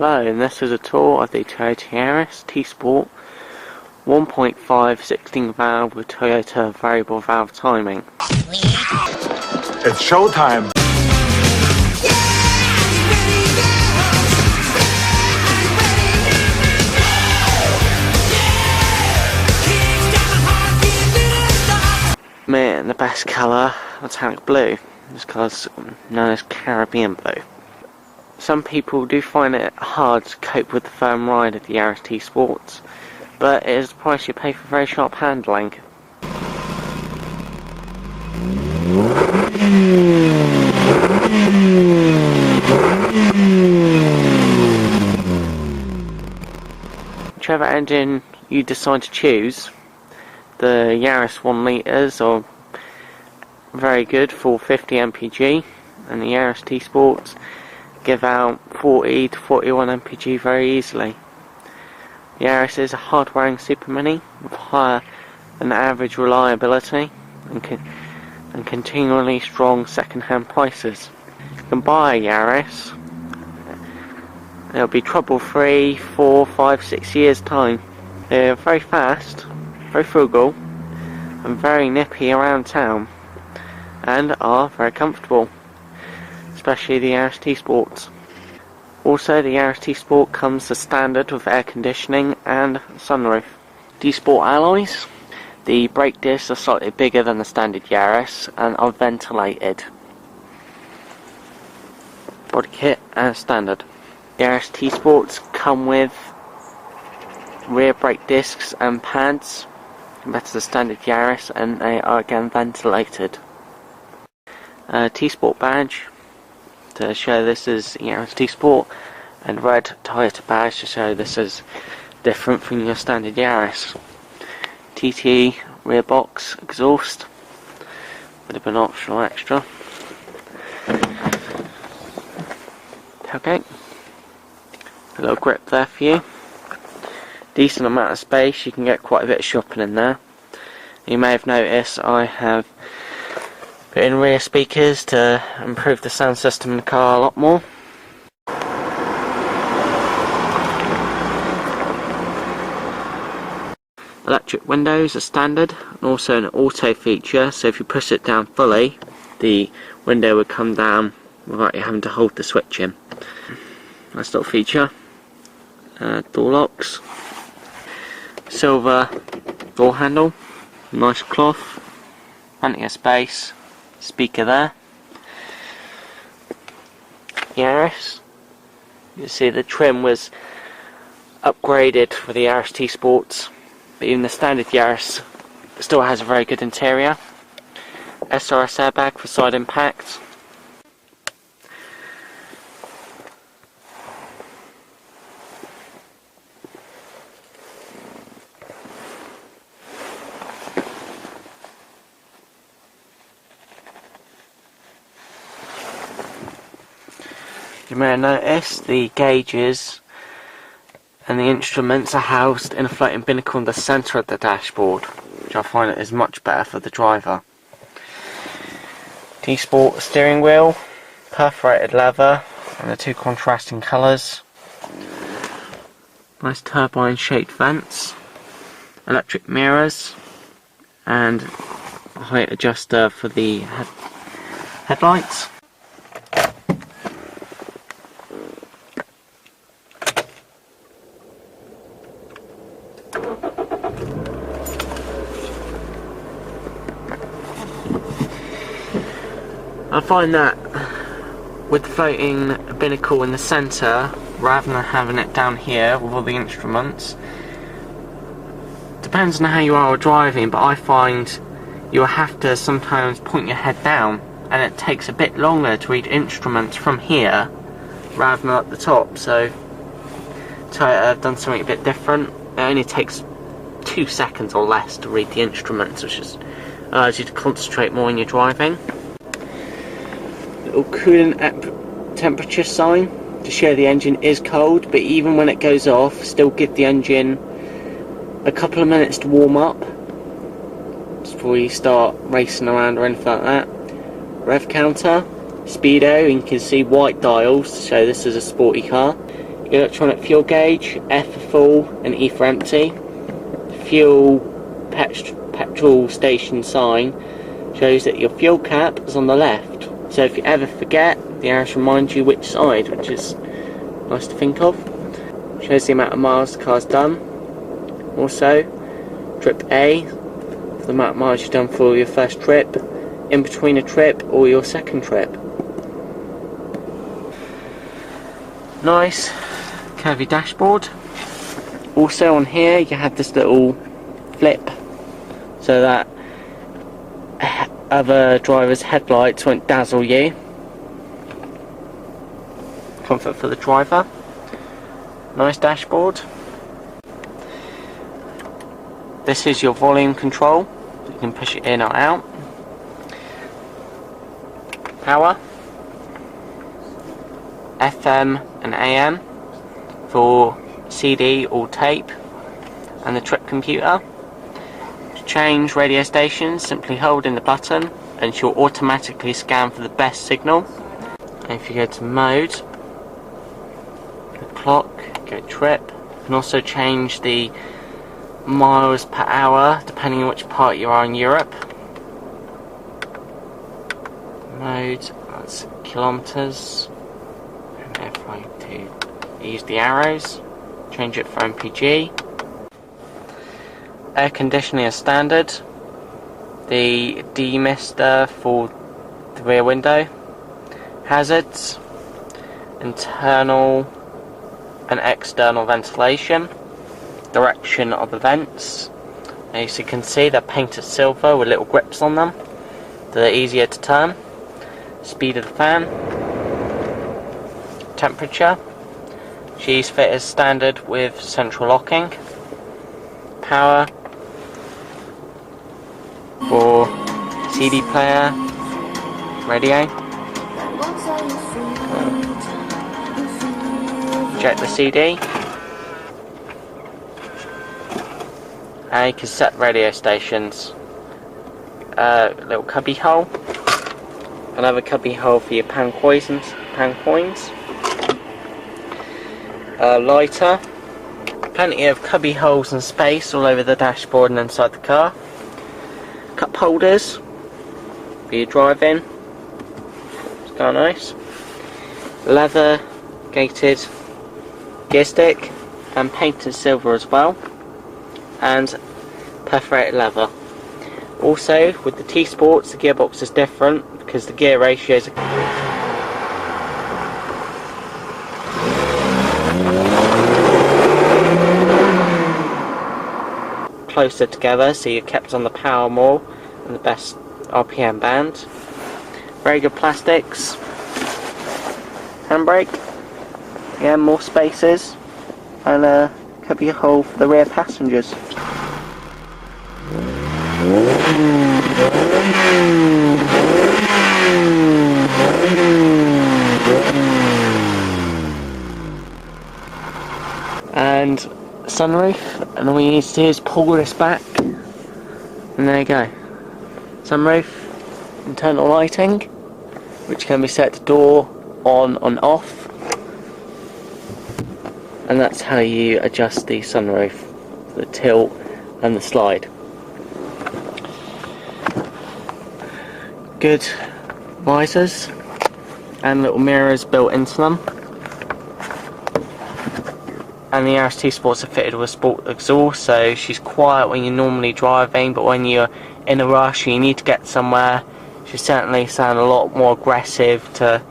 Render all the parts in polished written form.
Hello, and this is a tour of the Toyota Yaris T Sport 1.5 16 valve with Toyota variable valve timing. It's showtime! Man, the best colour, metallic blue. This colour's known as Caribbean blue. Some people do find it hard to cope with the firm ride of the Yaris T Sports, but it is the price you pay for very sharp handling. Whichever engine you decide to choose, the Yaris 1 litres are very good for 50 mpg, and the Yaris T Sports give out 40 to 41 mpg very easily. The Yaris is a hard-wearing super mini with higher than average reliability and continually strong second-hand prices. You can buy a Yaris, it'll be trouble-free 4, 5, 6 years time. They're very fast, very frugal, and very nippy around town, and are very comfortable, especially the Yaris T Sports. Also, the Yaris T Sport comes as standard with air conditioning and sunroof. T Sport alloys. The brake discs are slightly bigger than the standard Yaris and are ventilated. Body kit as standard. Yaris T Sports come with rear brake discs and pads compared to the standard Yaris, and they are again ventilated. T Sport badge to show this is Yaris T Sport, and red Toyota badge to show this is different from your standard Yaris. TT rear box exhaust, would have been optional extra. Tailgate, a little grip there for you. Decent amount of space, you can get quite a bit of shopping in there. You may have noticed I have put in rear speakers to improve the sound system in the car a lot more. Electric windows are standard, and also an auto feature, so if you push it down fully, the window would come down without you having to hold the switch in. Nice little feature. Door locks. Silver door handle. Nice cloth. Plenty of space. Speaker there. Yaris. You see the trim was upgraded for the Yaris T Sports, but even the standard Yaris still has a very good interior. SRS airbag for side impact. You may have noticed the gauges and the instruments are housed in a floating binnacle in the centre of the dashboard, which I find is much better for the driver. T Sport steering wheel, perforated leather, and the two contrasting colours. Nice turbine shaped vents, electric mirrors, and a height adjuster for the headlights. I find that with the floating binnacle in the centre, rather than having it down here with all the instruments, depends on how you are driving, but I find you'll have to sometimes point your head down, and it takes a bit longer to read instruments from here rather than at the top. So Toyota have done something a bit different. It only takes 2 seconds or less to read the instruments, which just allows you to concentrate more on your driving. Little coolant temperature sign to show the engine is cold, but even when it goes off, still give the engine a couple of minutes to warm up before you start racing around or anything like that. Rev counter, speedo, and you can see white dials to show this is a sporty car. electronic fuel gauge, F for full and E for empty. Fuel petrol station sign shows that your fuel cap is on the left. So if you ever forget, the Yaris reminds you which side, which is nice to think of. Shows the amount of miles the car's done. Also, trip A, the amount of miles you've done for your first trip, in between a trip or your second trip. Nice curvy dashboard. Also on here you have this little flip so that other drivers' headlights won't dazzle you. Comfort for the driver. Nice dashboard. This is your volume control. You can push it in or out. Power. FM and AM for CD or tape, and the trip computer. To change radio stations, simply hold in the button and she'll automatically scan for the best signal. And if you go to mode, the clock, go trip. You can also change the miles per hour depending on which part you are in Europe. Mode, that's kilometers. And if I do use the arrows, change it for MPG. Air conditioning is standard. The demister for the rear window. Hazards, internal and external ventilation. Direction of the vents. As you can see, they're painted silver with little grips on them. They're easier to turn. Speed of the fan. Temperature. She's fit as standard with central locking. Power for CD player, radio. Eject the CD. And you can set radio stations. Little cubby hole. Another cubby hole for your pound coins. Lighter. Plenty of cubby holes and space all over the dashboard and inside the car. Cup holders for your driving. It's kind of nice. Leather gated gear stick and painted silver as well. And perforated leather. Also, with the T Sports, the gearbox is different because the gear ratios are closer together, so you're kept on the power more and the best RPM band. Very good plastics. Handbrake. Again, more spaces. And could be a hole for the rear passengers. And sunroof, and all you need to do is pull this back, and there you go. Sunroof, internal lighting, which can be set to door on and off, and that's how you adjust the sunroof, the tilt and the slide. Good visors and little mirrors built into them. And the Yaris T Sports are fitted with sport exhaust, so she's quiet when you're normally driving, but when you're in a rush and you need to get somewhere, she certainly sound a lot more aggressive to,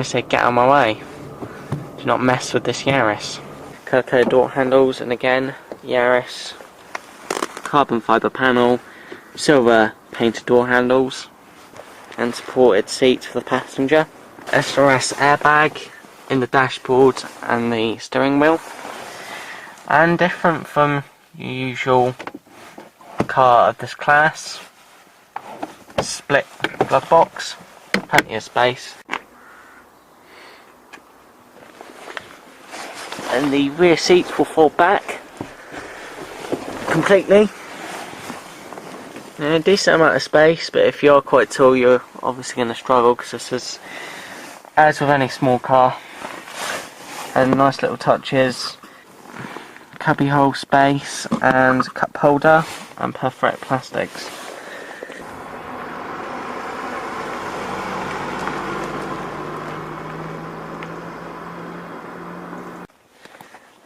say, get out of my way. Do not mess with this Yaris. Colour-coded door handles, and again, Yaris carbon fibre panel, silver painted door handles, and supported seats for the passenger. SRS airbag in the dashboard and the steering wheel, and different from your usual car of this class, split glove box, plenty of space, and the rear seats will fold back completely. A decent amount of space, but if you're quite tall you're obviously going to struggle, because this is, as with any small car, and nice little touches, cubby hole space and cup holder and perforated plastics.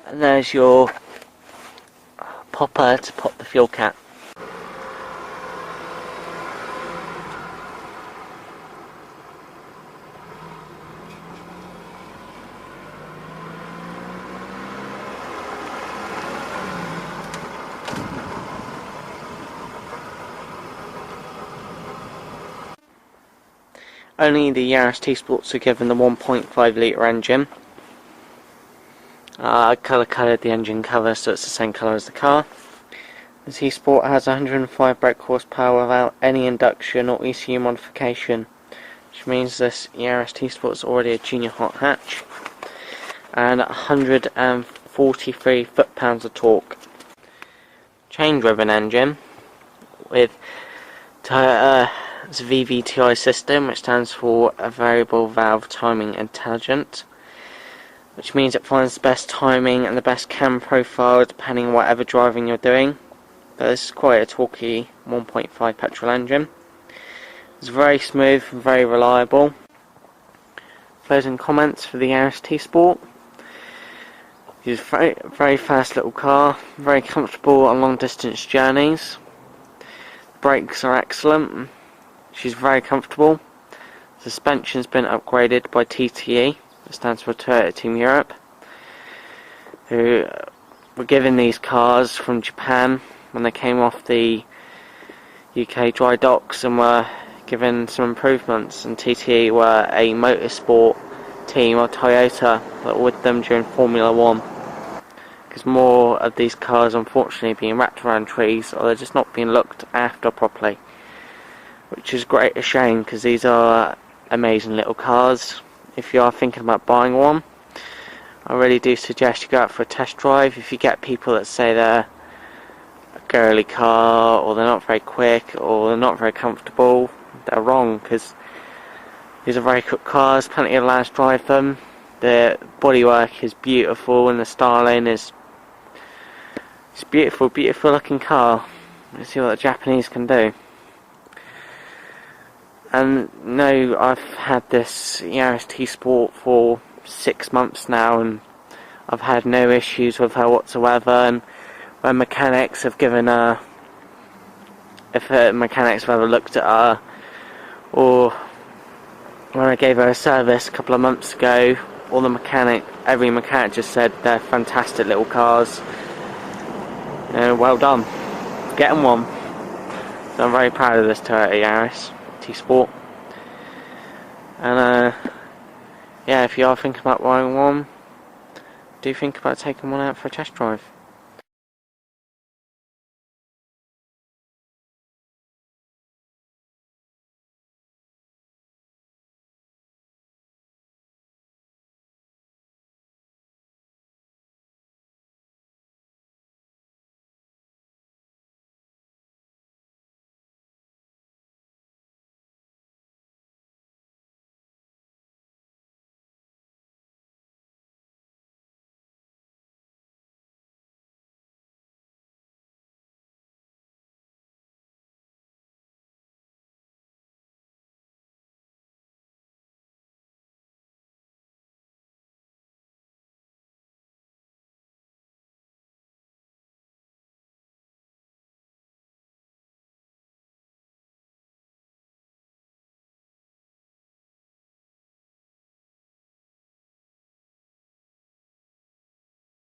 And there's your popper to pop the fuel cap. Only the Yaris T Sports are given the 1.5 litre engine. I colored the engine cover so it's the same colour as the car. The T Sport has 105 brake horsepower without any induction or ECU modification, which means this Yaris T Sport is already a junior hot hatch, and 143 foot-pounds of torque. Chain-driven engine with Toyota's VVTI system, which stands for a Variable Valve Timing Intelligent, which means it finds the best timing and the best cam profile depending on whatever driving you're doing. But this is quite a torquey 1.5 petrol engine. It's very smooth and very reliable. Closing comments for the Yaris T Sport. It's a very fast little car, very comfortable on long distance journeys. Brakes are excellent. She's very comfortable. Suspension's been upgraded by TTE, that stands for Toyota Team Europe, who were given these cars from Japan when they came off the UK dry docks and were given some improvements, and TTE were a motorsport team of Toyota that were with them during Formula 1, because more of these cars unfortunately being wrapped around trees or they're just not being looked after properly, which is great a shame because these are amazing little cars. If you are thinking about buying one, I really do suggest you go out for a test drive. If you get people that say they're a girly car or they're not very quick or they're not very comfortable, they're wrong, because these are very good cars. Plenty of lads drive them. The bodywork is beautiful and the styling is beautiful looking car. Let's see what the Japanese can do. And no, I've had this Yaris T Sport for 6 months now and I've had no issues with her whatsoever. And when mechanics have given her, if mechanics have ever looked at her, or when I gave her a service a couple of months ago, every mechanic just said they're fantastic little cars. Well done, getting one. So I'm very proud of this Toyota Yaris T Sport. And yeah, if you are thinking about buying one, do think about taking one out for a test drive.